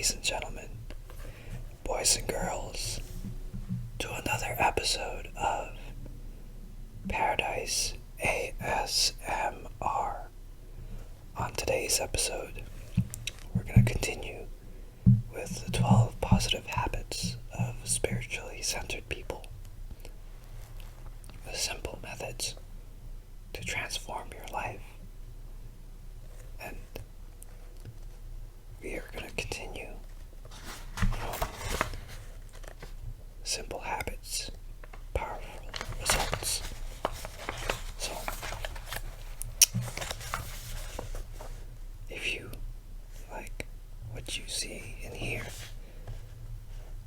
ladies and gentlemen, boys and girls, to another episode of Paradise ASMR. On today's episode, we're going to continue with the 12 positive habits of spiritually centered people. The simple methods to transform your life. And we are going to continue from simple habits, powerful results. So, if you like what you see and hear,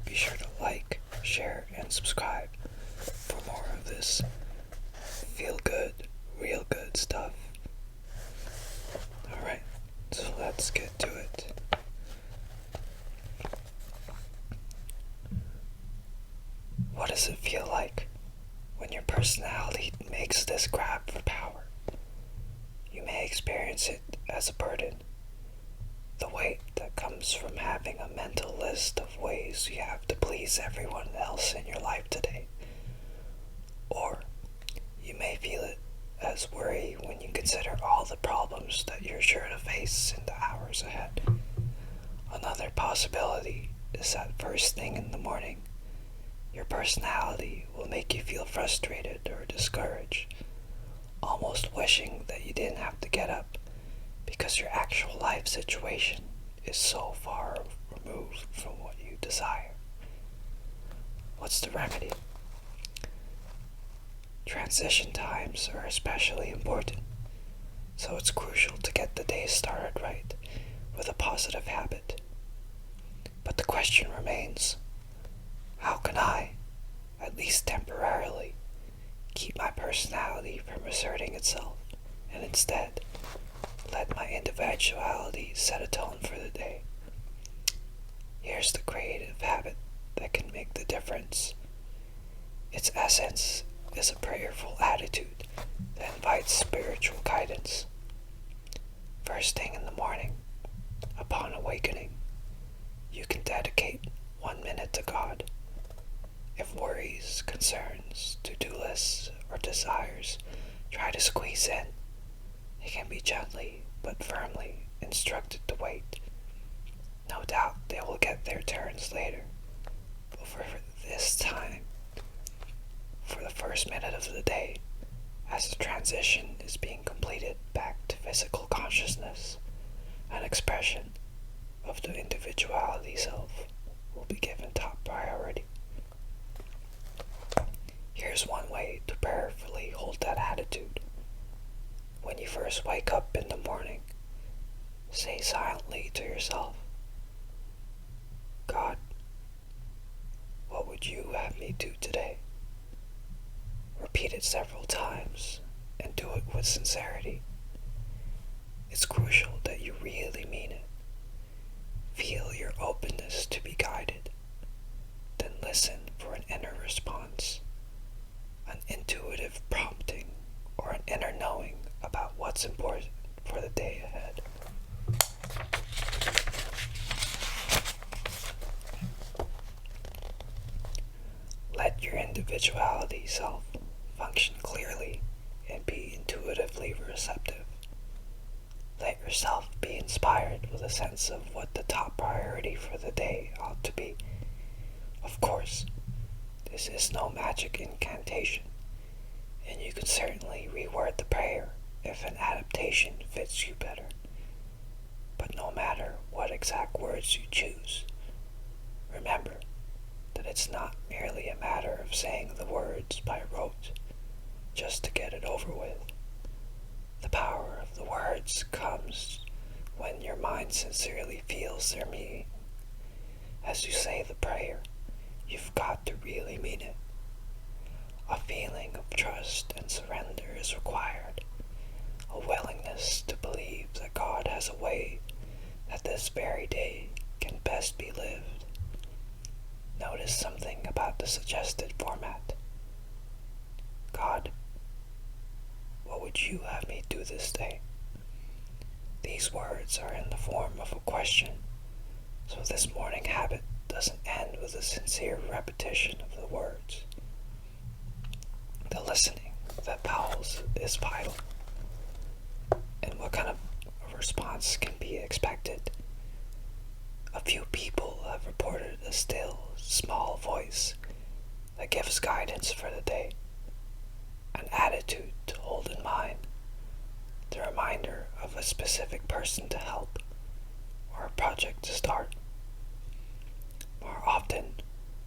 be sure to like, share, and subscribe for more of this feel good, real good stuff. Alright, so let's get to it. What does it feel like when your personality makes this grab for power? You may experience it as a burden, the weight that comes from having a mental list of ways you have to please everyone else in your life today. Or you may feel it as worry when you consider all the problems that you're sure to face in the hours ahead. Another possibility is that first thing in the morning, your personality will make you feel frustrated or discouraged, almost wishing that you didn't have to get up because your actual life situation is so far removed from what you desire. What's the remedy? Transition times are especially important, so it's crucial to get the day started right with a positive habit. But the question remains, how can I, at least temporarily, keep my personality from asserting itself and instead let my individuality set a tone for the day? Here's the creative habit that can make the difference. Its essence is a prayerful attitude that invites spiritual guidance. First thing in the morning, upon awakening, you can dedicate 1 minute to God. If worries, concerns, to-do lists, or desires try to squeeze in, it can be gently but firmly instructed to wait. No doubt they will get their turns later, but for this time, for the first minute of the day, as the transition is being completed back to physical consciousness, an expression of the individuality self will be given top priority. Here's one way to prayerfully hold that attitude. When you first wake up in the morning, say silently to yourself, God, what would you have me do today? Repeat it several times and do it with sincerity. It's crucial that you really mean it. Feel your openness to be guided. Then listen for an inner response, an intuitive prompting, or an inner knowing about what's important for the day ahead. Let your individuality self function clearly and be intuitively receptive. Let yourself be inspired with a sense of what the top priority for the day ought to be. Of course, this is no magic incantation, and you can certainly reword the prayer if an adaptation fits you better. But no matter what exact words you choose, remember that it's not merely a matter of saying the words by rote just to get it over with. The power of the words comes when your mind sincerely feels their meaning. As you say the prayer, you've got to really mean it. A feeling of trust and surrender is required, a willingness to believe that God has a way that this very day can best be lived. Notice something about the suggested format. God, what would you have me do this day? These words are in the form of a question, So this morning habit doesn't end with a sincere repetition of the words. The listening that follows is vital. And what kind of response can be expected? A few people have reported a still, small voice that gives guidance for the day, an attitude to hold in mind, the reminder of a specific person to help, or a project to start. More often,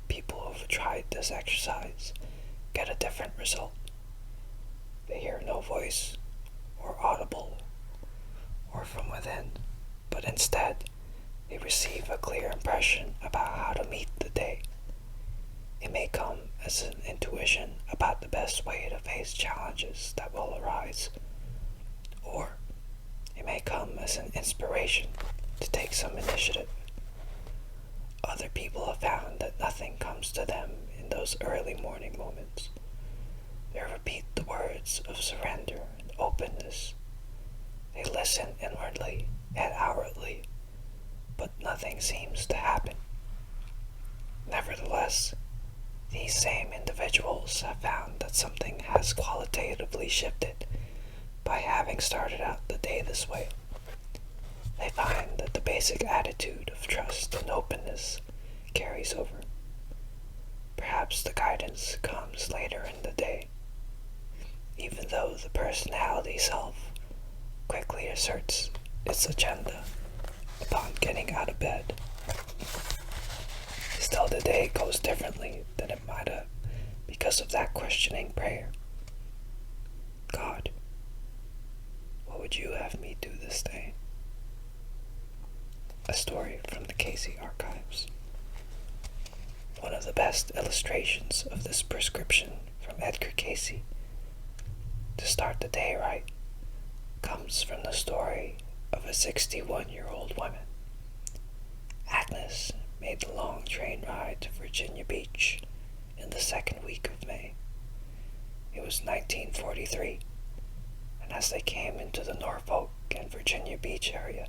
people who have tried this exercise get a different result. They hear no voice, or audible, or from within, but instead, they receive a clear impression about how to meet the day. It may come as an intuition about the best way to face challenges that will arise, or it may come as an inspiration to take some initiative. Other people have found that nothing comes to them in those early morning moments. They repeat the words of surrender and openness. They listen inwardly and outwardly, but nothing seems to happen. Nevertheless, these same individuals have found that something has qualitatively shifted by having started out the day this way. They find that the basic attitude of trust and openness carries over. Perhaps the guidance comes later in the day, even though the personality self quickly asserts its agenda upon getting out of bed. Still, the day goes differently than it might have because of that questioning prayer. God, what would you have me do this day? A story from the Casey archives. One of the best illustrations of this prescription from Edgar Casey to start the day right comes from the story of a 61-year-old woman. Agnes made the long train ride to Virginia Beach in the second week of May. It was 1943, and as they came into the Norfolk and Virginia Beach area,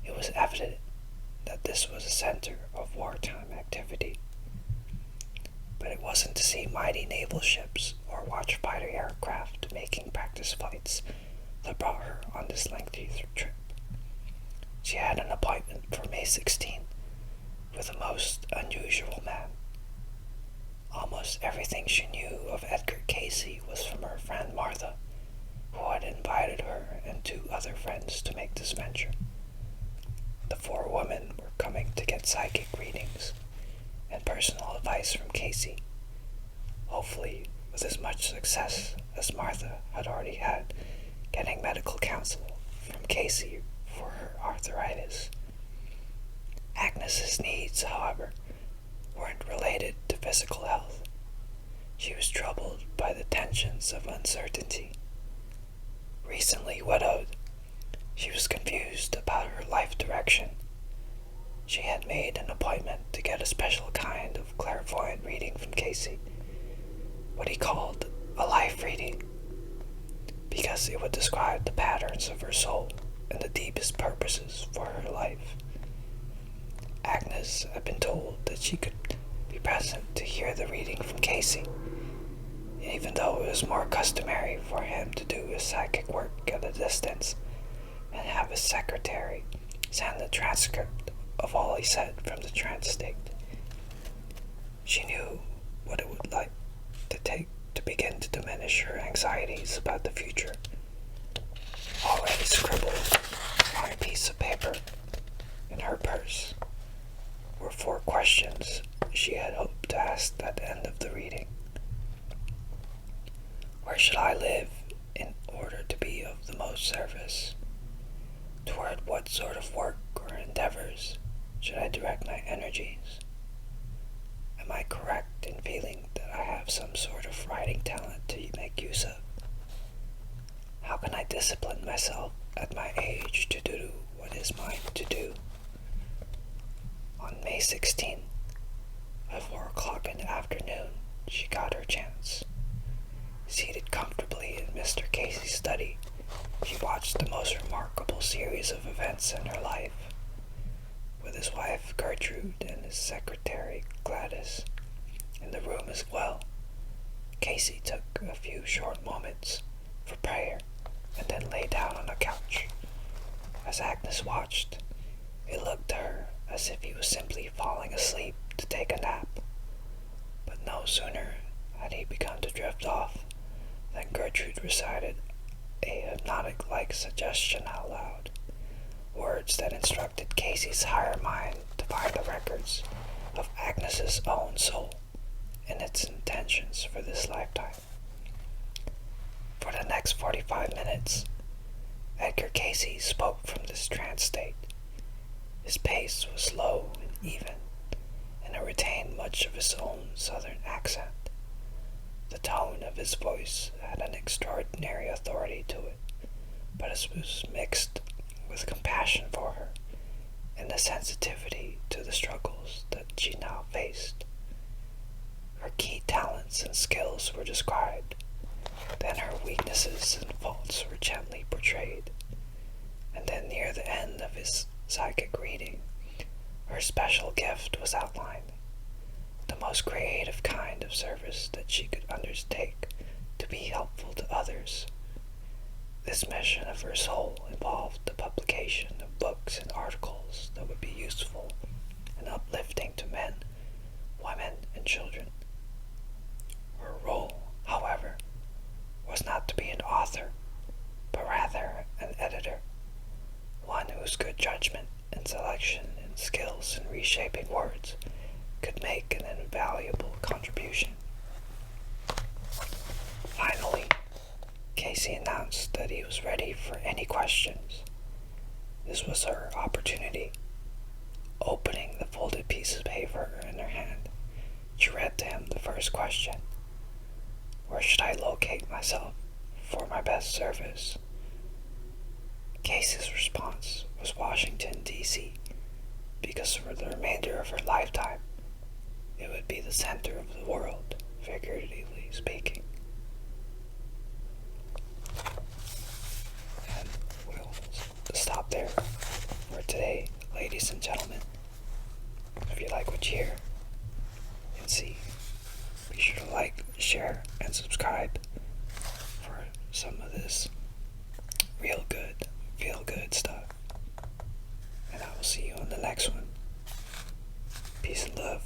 it was evident that this was a center of wartime activity. But it wasn't to see mighty naval ships or watch fighter aircraft making practice flights that brought her on this lengthy trip. She had an appointment for May 16 with a most unusual man. Almost everything she knew of Edgar Casey was from her friend Martha, who had invited her and 2 other friends to make this venture. The 4 women were coming to get psychic readings and personal advice from Casey, hopefully with as much success as Martha had already had getting medical counsel from Casey for her arthritis. Agnes's needs, however, weren't related to physical health. She was troubled by the tensions of uncertainty. Recently widowed, she was confused about her life direction. She had made an appointment to get a special kind of clairvoyant reading from Casey, what he called a life reading, because it would describe the patterns of her soul and the deepest purposes for her life. Agnes had been told that she could be present to hear the reading from Casey, even though it was more customary for him to do his psychic work at a distance and have his secretary send the transcript of all he said from the trance state. She knew what it would like to take to begin to diminish her anxieties about the future. Already scribbled on a piece of paper in her purse were 4 questions she had hoped to ask at the end of the reading. Where should I live in order to be of the most service? Toward what sort of work or endeavors should I direct my energies? Am I correct in feeling that I have some sort of writing talent to make use of? How can I discipline myself at my age to do what is mine to do? On May 16th, at 4 o'clock in the afternoon, she got her chance. Seated comfortably in Mr. Casey's study, she watched the most remarkable series of events in her life. With his wife his secretary Gladys in the room as well. Casey took a few short moments for prayer and then lay down on a couch. As Agnes watched, it looked to her as if he was simply falling asleep to take a nap. But no sooner had he begun to drift off than Gertrude recited a hypnotic-like suggestion out loud, words that instructed Casey's higher mind to find the records of Agnes's own soul and its intentions for this lifetime. For the next 45 minutes, Edgar Casey spoke from this trance state. His pace was slow and even, and it retained much of his own southern accent. The tone of his voice had an extraordinary authority to it, but it was mixed with compassion for her and the sensitivity to the struggles that she now faced. Her key talents and skills were described, then her weaknesses and faults were gently portrayed, and then near the end of his psychic reading, her special gift was outlined, the most creative kind of service that she could undertake to be helpful to others. This mission of her soul involved the publication of books and articles that would be useful and uplifting to men, women, and children. Her role, however, was not to be an author, but rather an editor, one whose good judgment and selection and skills in reshaping words could make an invaluable contribution. Finally, Casey announced that he was ready for any questions. This was her opportunity. Opening the folded piece of paper in her hand, she read to him the first question. Where should I locate myself for my best service? Casey's response was Washington, D.C., because for the remainder of her lifetime, it would be the center of the world, figuratively speaking. And we'll stop there for today, ladies and gentlemen. If you like what you hear and see, be sure to like, share, and subscribe for some of this real good, feel good stuff. And I will see you on the next one. Peace and love.